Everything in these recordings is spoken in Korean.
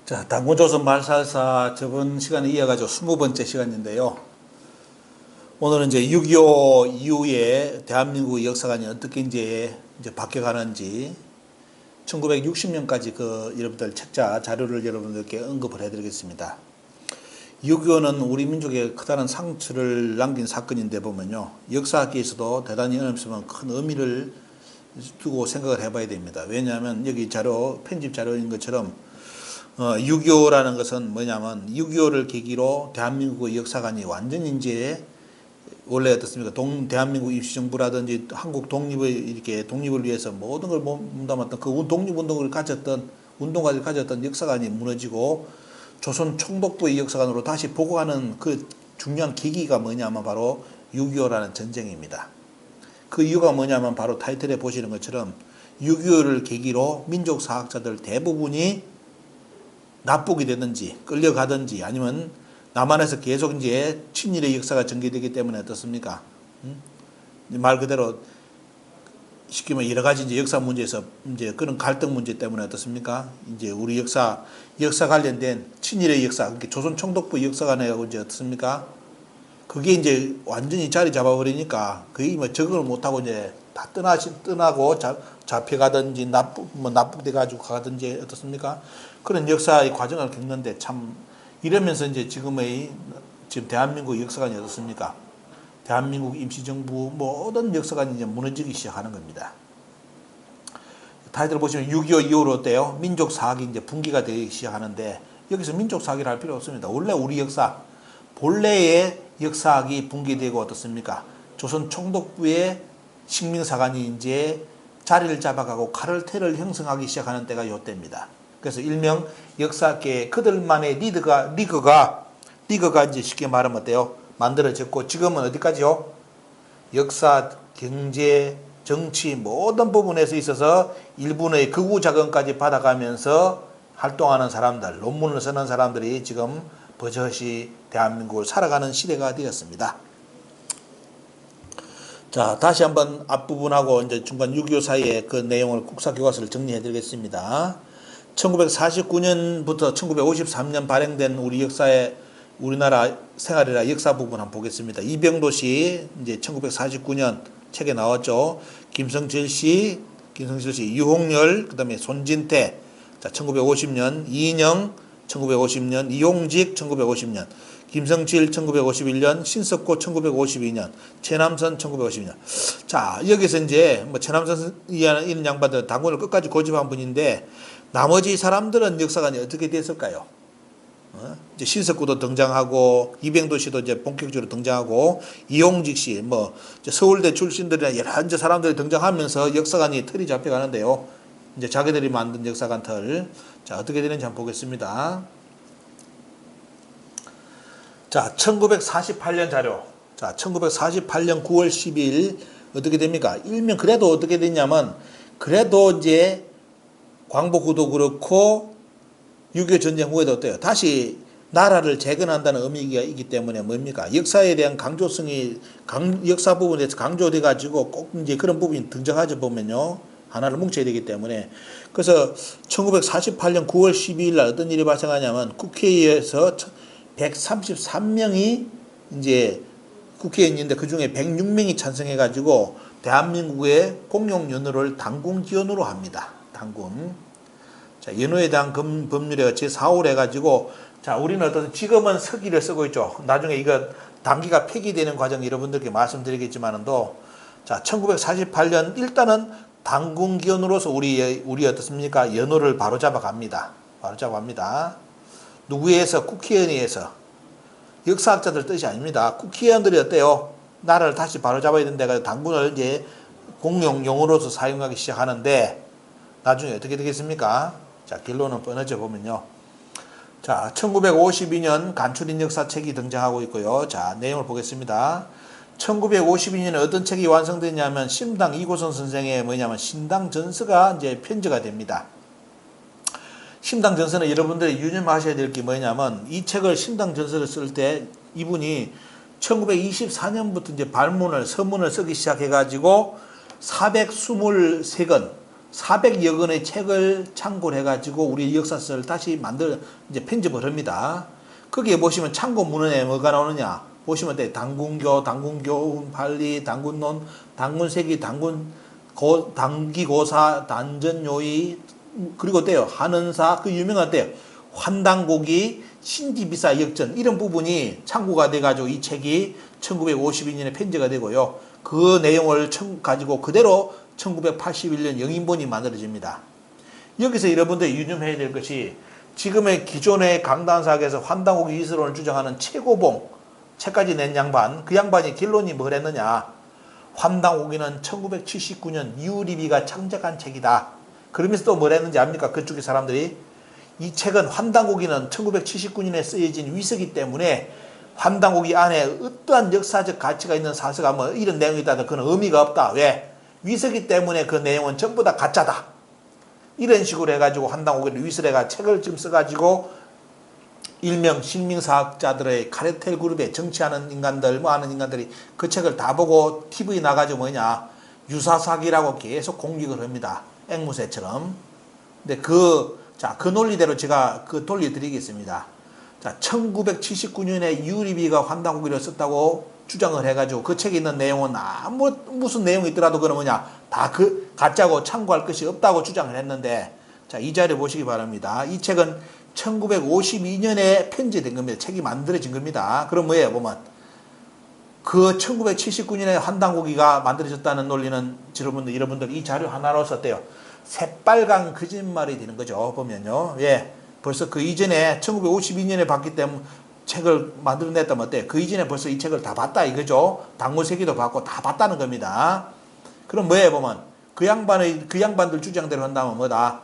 자, 당군조선 말살사 저번 시간에 이어가지고 20번째 시간인데요. 오늘은 이제 6.25 이후에 대한민국의 역사관이 어떻게 이제 바뀌어가는지 1960년까지 여러분들 책자 자료를 여러분들께 언급을 해드리겠습니다. 6.25는 우리 민족에 커다란 상처를 남긴 사건인데 보면요. 역사학계에서도 대단히 어렵지만 큰 의미를 두고 생각을 해봐야 됩니다. 왜냐하면 여기 자료, 편집 자료인 것처럼 6.25라는 것은 뭐냐면 6.25를 계기로 대한민국의 역사관이 완전히 이제 원래 어떻습니까? 대한민국 임시정부라든지 한국 독립을 위해서 모든 걸 몸담았던 그 독립운동을 가졌던 운동가들이 가졌던 역사관이 무너지고 조선 총독부의 역사관으로 다시 복원하는 그 중요한 계기가 뭐냐면 바로 6.25라는 전쟁입니다. 그 이유가 뭐냐면 바로 타이틀에 보시는 것처럼 6.25를 계기로 민족사학자들 대부분이 납북이 되든지 끌려가든지 아니면 남한에서 계속 이제 친일의 역사가 전개되기 때문에 어떻습니까? 말 그대로 쉽게 말하면 여러 가지 이제 역사 문제에서 이제 그런 갈등 문제 때문에 어떻습니까? 이제 우리 역사 관련된 친일의 역사, 그러니까 조선 총독부 역사관하고 이제 어떻습니까? 그게 이제 완전히 자리 잡아버리니까 거의 뭐 적응을 못하고 이제 다 떠나고 잡혀가든지 납북돼 가지고 가든지 어떻습니까? 그런 역사의 과정을 겪는데 참 이러면서 이제 지금 대한민국 역사관이 어떻습니까? 대한민국 임시정부 모든 역사관이 이제 무너지기 시작하는 겁니다. 타이틀 보시면 6.25 이후로 어때요? 민족사학이 이제 붕괴가 되기 시작하는데 여기서 민족사학이라 할 필요 없습니다. 원래 우리 역사, 본래의 역사학이 붕괴되고 어떻습니까? 조선 총독부의 식민사관이 이제 자리를 잡아가고 카르텔을 형성하기 시작하는 때가 이때입니다. 그래서 일명 역사계의 그들만의 리그가 이제 쉽게 말하면 어때요? 만들어졌고 지금은 어디까지요? 역사, 경제, 정치 모든 부분에서 있어서 일본의 극우 자금까지 받아가면서 활동하는 사람들, 논문을 쓰는 사람들이 지금 버젓이 대한민국을 살아가는 시대가 되었습니다. 자, 다시 한번 앞부분하고 이제 중간 6.25 사이의 그 내용을 국사교과서를 정리해 드리겠습니다. 1949년부터 1953년 발행된 우리나라 생활이라 역사 부분 한번 보겠습니다. 이병도 씨, 이제 1949년 책에 나왔죠. 김성철 씨, 유홍열, 그 다음에 손진태, 자, 1950년, 이인영, 1950년, 이용직, 1950년, 김성칠, 1951년, 신석고, 1952년, 최남선, 1952년. 자, 여기서 이제, 최남선 이런 양반들 당군을 끝까지 고집한 분인데, 나머지 사람들은 역사관이 어떻게 됐을까요? 이제 신석구도 등장하고, 이병도 씨도 이제 본격적으로 등장하고, 이용직 씨, 서울대 출신들이나 여러 이제 사람들이 등장하면서 역사관이 틀이 잡혀가는데요. 이제 자기들이 만든 역사관 틀. 자, 어떻게 되는지 한번 보겠습니다. 자, 1948년 자료. 자, 1948년 9월 10일 어떻게 됩니까? 일명 그래도 어떻게 됐냐면, 그래도 이제 광복구도 그렇고 6.25 전쟁 후에도 어때요? 다시 나라를 재건한다는 의미가 있기 때문에 뭡니까? 역사에 대한 강조성이 역사 부분에서 강조돼 가지고 꼭 이제 그런 부분이 등장하죠. 보면요. 하나를 뭉쳐야 되기 때문에. 그래서 1948년 9월 12일 날 어떤 일이 발생하냐면 국회에서 133명이 이제 국회의원인데 그 중에 106명이 찬성해 가지고 대한민국의 공용연호를 당군기원으로 합니다. 당군. 자, 연호에 대한 법률에 제4호를 해가지고, 자, 우리는 지금은 서기를 쓰고 있죠. 나중에 이거 단기가 폐기되는 과정 여러분들께 말씀드리겠지만도, 자, 1948년 일단은 당군기원으로서 우리 어떻습니까? 연호를 바로잡아 갑니다. 누구에 의해서? 국회의원에 의해서. 역사학자들 뜻이 아닙니다. 국회의원들이 어때요? 나라를 다시 바로잡아야 된다. 당군을 이제 공용용어로서 사용하기 시작하는데, 나중에 어떻게 되겠습니까? 자, 결론은 뻔하죠, 보면요. 자, 1952년 간추린 역사책이 등장하고 있고요. 자, 내용을 보겠습니다. 1952년에 어떤 책이 완성됐냐면, 신당 이고선 선생의 신당 전서가 이제 편제가 됩니다. 신당 전서는 여러분들이 유념하셔야 될 게 뭐냐면, 이 책을 신당 전서를 쓸 때 이분이 1924년부터 이제 서문을 쓰기 시작해가지고 423권, 400여 권의 책을 참고를 해가지고 우리 역사서를 다시 이제 편집을 합니다. 거기에 보시면 참고 문헌에 뭐가 나오느냐 보시면 돼. 당군교, 당군교훈, 판리, 당군론, 당군세기, 당기고사, 단전요의, 그리고 때요 한은사, 그 유명한 때요 환당고기, 신지비사 역전, 이런 부분이 참고가 돼가지고 이 책이 1952년에 편제가 되고요. 그 내용을 가지고 그대로 1981년 영인본이 만들어집니다. 여기서 여러분들이 유념해야 될 것이 지금의 기존의 강단사학에서 환당고기 이스론을 주장하는 최고봉 책까지 낸 양반, 그 양반이 결론이 뭐랬느냐. 환당고기는 1979년 유리비가 창작한 책이다. 그러면서 또 뭐랬는지 압니까? 그쪽의 사람들이 이 책은 환당고기는 1979년에 쓰여진 위서기 때문에 환당고기 안에 어떠한 역사적 가치가 있는 사서가 뭐 이런 내용이 있다든 그건 의미가 없다. 왜? 위서기 때문에 그 내용은 전부 다 가짜다. 이런 식으로 해가지고 환당고기를 위설해가 책을 좀 써가지고 일명 신민사학자들의 카르텔 그룹에 정치하는 인간들, 뭐 하는 인간들이 그 책을 다 보고 TV 나가지고 뭐냐 유사사기라고 계속 공격을 합니다. 앵무새처럼. 근데 그 논리대로 제가 그 돌려드리겠습니다. 자, 1979년에 유리비가 환당고기를 썼다고 주장을 해가지고 그 책에 있는 내용은 무슨 내용이 있더라도 그런 뭐냐 다 그 가짜고 참고할 것이 없다고 주장을 했는데, 자, 이 자료 보시기 바랍니다. 이 책은 1952년에 편제된 겁니다. 책이 만들어진 겁니다. 그럼 뭐예요? 보면 그 1979년에 환당고기가 만들어졌다는 논리는 여러분들 이 자료 하나로서 어때요? 새빨간 거짓말이 되는 거죠. 보면요. 예. 벌써 그 이전에 1952년에 봤기 때문에 책을 만들어냈다면 어때? 그 이전에 벌써 이 책을 다 봤다 이거죠. 당군세기도 봤고 다 봤다는 겁니다. 그럼 뭐예요? 보면 그 양반들 주장대로 한다면 뭐다?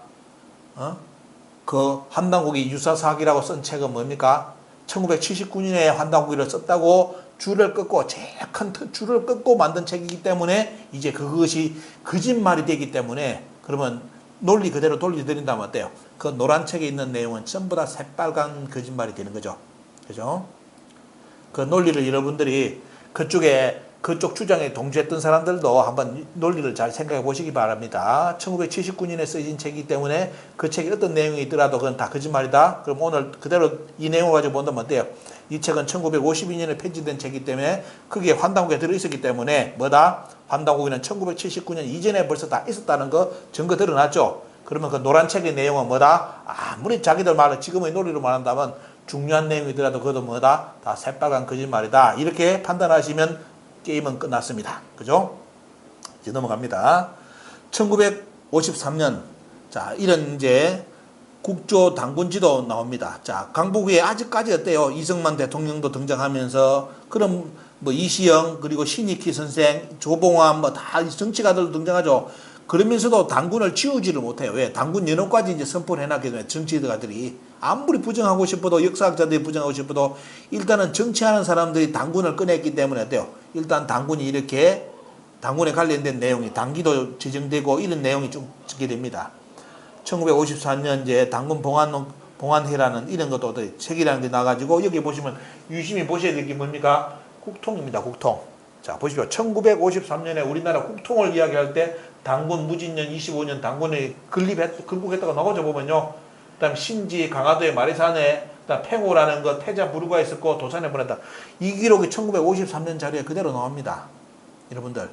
그 환당고기 유사사학이라고 쓴 책은 뭡니까? 1979년에 환당고기를 썼다고 줄을 끊고 제일 큰 줄을 끊고 만든 책이기 때문에 이제 그것이 거짓말이 되기 때문에 그러면 논리 그대로 돌려드린다면 어때요? 그 노란 책에 있는 내용은 전부 다 새빨간 거짓말이 되는 거죠. 그죠? 그 논리를 여러분들이 그쪽 주장에 동조했던 사람들도 한번 논리를 잘 생각해 보시기 바랍니다. 1979년에 쓰여진 책이기 때문에 그 책에 어떤 내용이 있더라도 그건 다 거짓말이다. 그럼 오늘 그대로 이 내용을 가지고 본다면 어때요? 이 책은 1952년에 편집된 책이기 때문에 거기에 환당고기가 들어있었기 때문에 뭐다? 환당고기는 1979년 이전에 벌써 다 있었다는 거 증거 드러났죠? 그러면 그 노란 책의 내용은 뭐다? 아무리 자기들 말을 지금의 논리로 말한다면 중요한 내용이더라도 그것도 뭐다? 다 새빨간 거짓말이다. 이렇게 판단하시면 게임은 끝났습니다. 그죠? 이제 넘어갑니다. 1953년, 자, 이런 이제 국조 당군지도 나옵니다. 자, 강북에 아직까지 어때요? 이승만 대통령도 등장하면서, 그럼 뭐 이시영, 그리고 신익희 선생, 조봉암, 뭐 다 정치가들도 등장하죠. 그러면서도 당군을 지우지를 못해요. 왜? 당군 연호까지 이제 선포를 해놨기 때문에 정치가들이 아무리 부정하고 싶어도, 역사학자들이 부정하고 싶어도 일단은 정치하는 사람들이 당군을 꺼냈기 때문에 어때요? 일단 당군이 이렇게 당군에 관련된 내용이 당기도 지정되고 이런 내용이 쭉 찍게 됩니다. 1954년 이제 당군 봉안회라는 이런 것도 책이라는 게 나가지고 여기 보시면 유심히 보셔야 될 게 뭡니까? 국통입니다. 국통. 자, 보십시오. 1953년에 우리나라 국통을 이야기할 때 당군 무진년 25년 당군이 건국했다고 나오죠. 보면요. 그 다음 신지 강화도의 마리산에 팽호라는 거 태자 부르가 있었고 도산에 보냈다. 이 기록이 1953년 자료에 그대로 나옵니다. 여러분들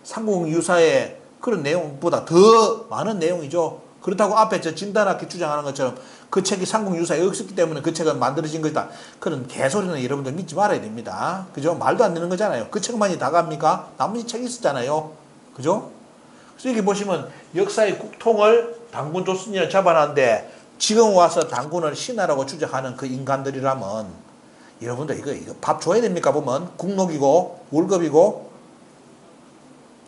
삼국 유사의 그런 내용보다 더 많은 내용이죠. 그렇다고 앞에 저 진단학기 주장하는 것처럼 그 책이 삼국 유사에 없었기 때문에 그 책은 만들어진 것이다. 그런 개소리는 여러분들 믿지 말아야 됩니다. 그죠? 말도 안 되는 거잖아요. 그 책만이 다 갑니까? 나머지 책이 있었잖아요. 그죠? 그래서 여기 보시면 역사의 국통을 당군 조선인을 잡아놨는데 지금 와서 당군을 신하라고 주장하는 그 인간들이라면 여러분들 이거 밥 줘야 됩니까? 보면 국록이고 월급이고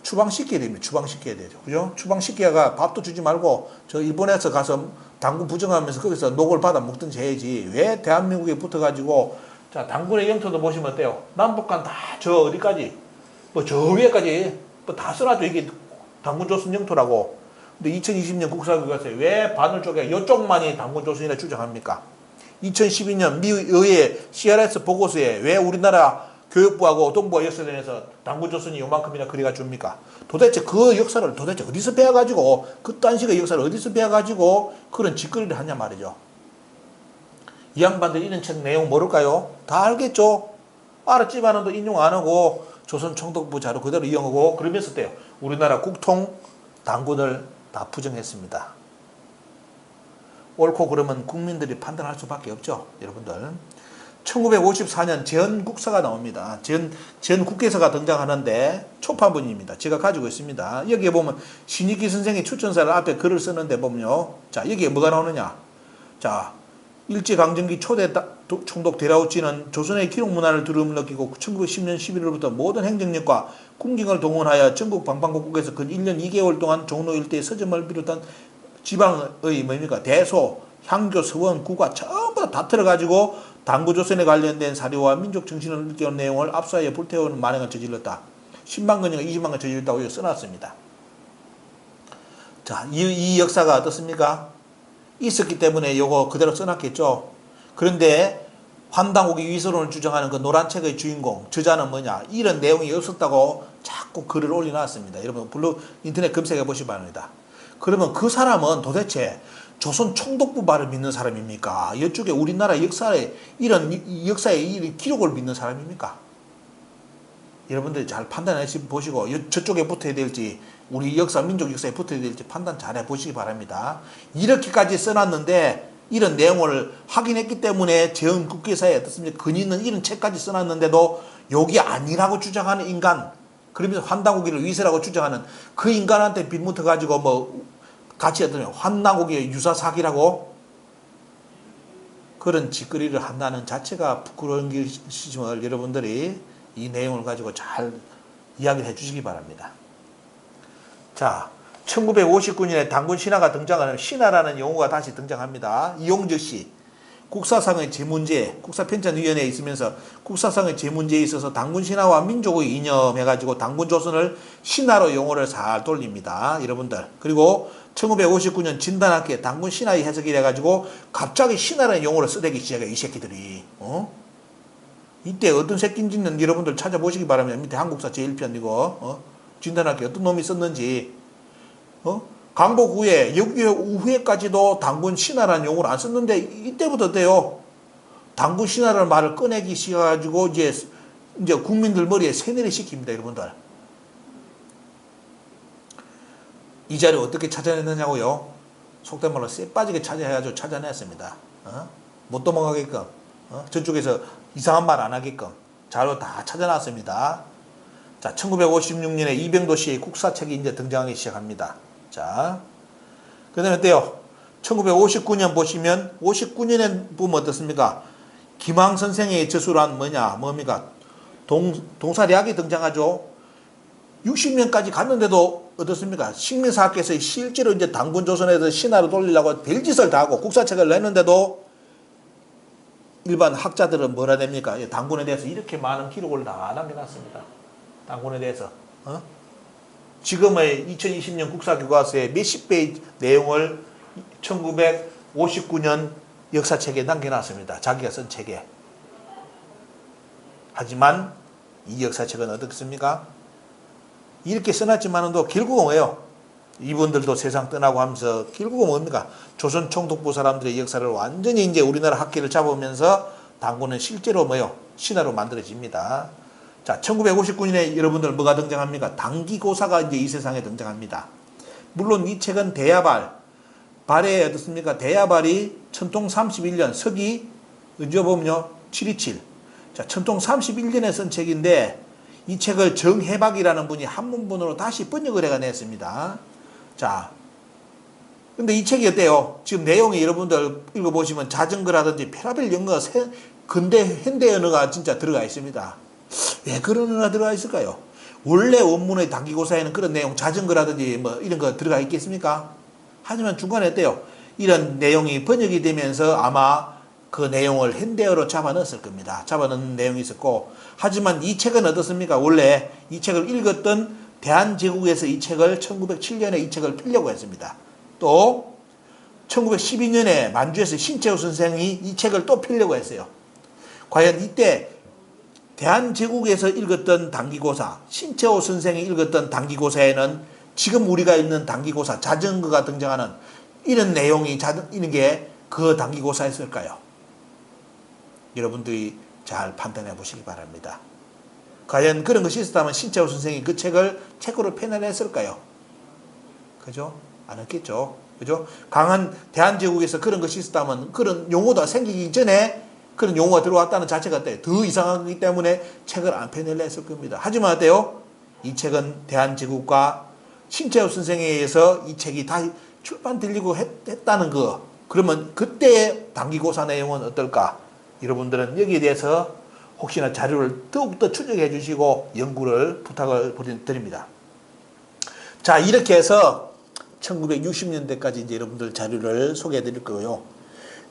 추방시켜야 됩니다. 추방시켜야 되죠. 그죠? 추방시켜가 밥도 주지 말고 저 일본에서 가서 당군 부정하면서 거기서 녹을 받아 먹든지 해야지. 왜 대한민국에 붙어가지고 자 당군의 영토도 보시면 어때요? 남북한 다 저 어디까지 뭐 저 위에까지 뭐 다 써놔도 이게 당군 조선 영토라고. 근데 2020년 국사교과서에 왜 바늘 쪽에 이쪽만이 당군 조선이라 주장합니까? 2012년 미 의회 CRS 보고서에 왜 우리나라 교육부하고 동부가 역사전에서 당군조선이 요만큼이나 그리가 줍니까? 도대체 그 역사를 도대체 어디서 배워가지고 그딴 식의 역사를 어디서 배워가지고 그런 짓거리를 하냐 말이죠. 이 양반들 이런 책 내용 모를까요? 다 알겠죠? 알았지만은 또 인용 안 하고 조선 총독부 자료 그대로 이용하고 그러면서 때요. 우리나라 국통 당군을 다 부정했습니다. 옳고 그러면 국민들이 판단할 수밖에 없죠. 여러분들. 1954년 제헌국사가 나옵니다. 제헌국계서가 등장하는데 초판본입니다. 제가 가지고 있습니다. 여기에 보면 신익기 선생의 추천사를 앞에 글을 쓰는데 보면요. 자, 여기에 뭐가 나오느냐. 자, 일제강점기 초대 총독 데라우치는 조선의 기록문화를 두려움을 느끼고 1910년 11월부터 모든 행정력과 군경을 동원하여 전국 방방곡곡에서 근 1년 2개월 동안 종로 일대의 서점을 비롯한 지방의 뭡니까 대소, 향교, 서원, 구가 전부 다 틀어가지고 당구조선에 관련된 사료와 민족 정신을 일깨우는 내용을 압수하여 불태우는 만행을 저질렀다. 10만 건이가 20만 건 저질렀다고 써놨습니다. 자, 이 역사가 어떻습니까? 있었기 때문에 요거 그대로 써놨겠죠. 그런데 환당국이 위서론을 주장하는 그 노란 책의 주인공 저자는 뭐냐, 이런 내용이 없었다고 자꾸 글을 올려놨습니다. 여러분 인터넷 검색해 보시기 바랍니다. 그러면 그 사람은 도대체 조선 총독부 말을 믿는 사람입니까? 이쪽에 우리나라 역사의 이런 역사의 기록을 믿는 사람입니까? 여러분들이 잘 판단해 보시고 저쪽에 붙어야 될지 우리 역사 민족 역사에 붙어야 될지 판단 잘 해보시기 바랍니다. 이렇게까지 써놨는데 이런 내용을 확인했기 때문에 제헌국계사에 어떻습니까? 근위 있는 이런 책까지 써놨는데도 여기 아니라고 주장하는 인간, 그러면서 환당국이를 위세라고 주장하는 그 인간한테 빗붙어 가지고 뭐 같이 어떤 환당국의 유사 사기라고 그런 짓거리를 한다는 자체가 부끄러운 것이지만 여러분들이 이 내용을 가지고 잘 이야기를 해주시기 바랍니다. 자, 1959년에 당군 신하가 등장하는 신하라는 용어가 다시 등장합니다. 이용적 씨, 국사상의 제문제, 국사편찬위원회에 있으면서 국사상의 제문제에 있어서 당군 신하와 민족의 이념해가지고 당군 조선을 신하로 용어를 잘 돌립니다. 여러분들. 그리고 1959년 진단학회 당군 신하의 해석이 돼가지고 갑자기 신하라는 용어를 쓰대기 시작해, 이 새끼들이. 이때 어떤 새끼인지는 여러분들 찾아보시기 바랍니다. 밑에 한국사 제1편 진단학회 어떤 놈이 썼는지. 강복 후에 역유 후에까지도 당군 신하라는 용어를 안 썼는데 이때부터 돼요. 당군 신하라는 말을 꺼내기 시작해가지고 이제 국민들 머리에 세뇌를 시킵니다. 여러분들. 이 자료 어떻게 찾아냈느냐고요? 속된 말로 쎄 빠지게 찾아해가지고 찾아냈습니다. 못 도망가게끔. 저쪽에서 이상한 말 안 하게끔 자료 다 찾아놨습니다. 자, 1956년에 이병도 씨의 국사책이 이제 등장하기 시작합니다. 자, 그 다음에 어때요? 1959년 보시면, 59년에 보면 어떻습니까? 김황 선생의 저술한 뭡니까? 동사략이 등장하죠. 60년까지 갔는데도 어떻습니까? 식민사학계에서 실제로 이제 당군조선에서 신하를 돌리려고 별짓을 다 하고 국사책을 냈는데도 일반 학자들은 뭐라 됩니까? 당군에 대해서 이렇게 많은 기록을 다 남겨놨습니다. 당군에 대해서. 지금의 2020년 국사교과서의 몇십 페이지 내용을 1959년 역사책에 남겨놨습니다. 자기가 쓴 책에. 하지만 이 역사책은 어떻습니까? 이렇게 써놨지만도 결국은 뭐예요? 이분들도 세상 떠나고 하면서 결국은 뭡니까? 조선 총독부 사람들의 역사를 완전히 이제 우리나라 학계를 잡으면서 당군은 실제로 뭐예요? 신하로 만들어집니다. 자, 1959년에 여러분들 뭐가 등장합니까? 당기고사가 이제 이 세상에 등장합니다. 물론 이 책은 발에 어떻습니까? 대야발이 천통 31년 서기 언제 보면요 727. 자, 천통 31년에 쓴 책인데 이 책을 정해박이라는 분이 한문본으로 다시 번역을 해가 냈습니다. 자, 근데 이 책이 어때요? 지금 내용이 여러분들 읽어보시면 자전거라든지 페라벨 영어가 근대 현대 언어가 진짜 들어가 있습니다. 왜 그런 언어가 들어가 있을까요? 원래 원문의 당기고사에는 그런 내용 자전거라든지 뭐 이런 거 들어가 있겠습니까? 하지만 중간에 어때요? 이런 내용이 번역이 되면서 아마 그 내용을 현대어로 잡아넣었을 겁니다. 잡아넣는 내용이 있었고, 하지만 이 책은 어떻습니까? 원래 이 책을 읽었던 대한제국에서 이 책을 1907년에 이 책을 필려고 했습니다. 또 1912년에 만주에서 신채호 선생이 이 책을 또 필려고 했어요. 과연 이때 대한제국에서 읽었던 단기고사, 신채호 선생이 읽었던 단기고사에는 지금 우리가 읽는 단기고사, 자전거가 등장하는 이런 내용이 이런 게 그 단기고사였을까요? 여러분들이 잘 판단해 보시기 바랍니다. 과연 그런 것이 있었다면 신채호 선생이 그 책을 책으로 펴내냈을까요? 그죠? 안 했겠죠. 그죠? 강한 대한제국에서 그런 것이 있었다면 그런 용어가 생기기 전에 그런 용어가 들어왔다는 자체가 더 이상하기 때문에 책을 안 펴내려 했을 겁니다. 하지만 어때요? 이 책은 대한제국과 신채호 선생에 의해서 이 책이 다 출판되려고 했다는 거. 그러면 그때의 단기고사 내용은 어떨까? 여러분들은 여기에 대해서 혹시나 자료를 더욱더 추적해 주시고 연구를 부탁을 드립니다. 자, 이렇게 해서 1960년대까지 이제 여러분들 자료를 소개해 드릴 거고요.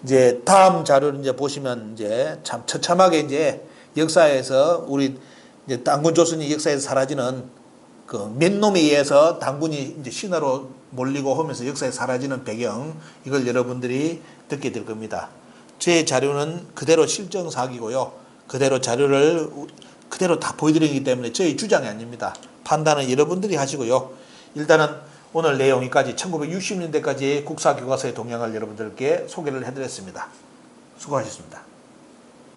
이제 다음 자료를 이제 보시면 이제 참 처참하게 이제 역사에서 우리 이제 당군 조선이 역사에서 사라지는 그 몇 놈에 의해서 당군이 이제 신화로 몰리고 하면서 역사에 사라지는 배경, 이걸 여러분들이 듣게 될 겁니다. 제 자료는 그대로 실정 사기고요. 그대로 자료를 그대로 다 보여드리기 때문에 저희 주장이 아닙니다. 판단은 여러분들이 하시고요. 일단은 오늘 내용이까지 1960년대까지의 국사교과서의 동향을 여러분들께 소개를 해드렸습니다. 수고하셨습니다.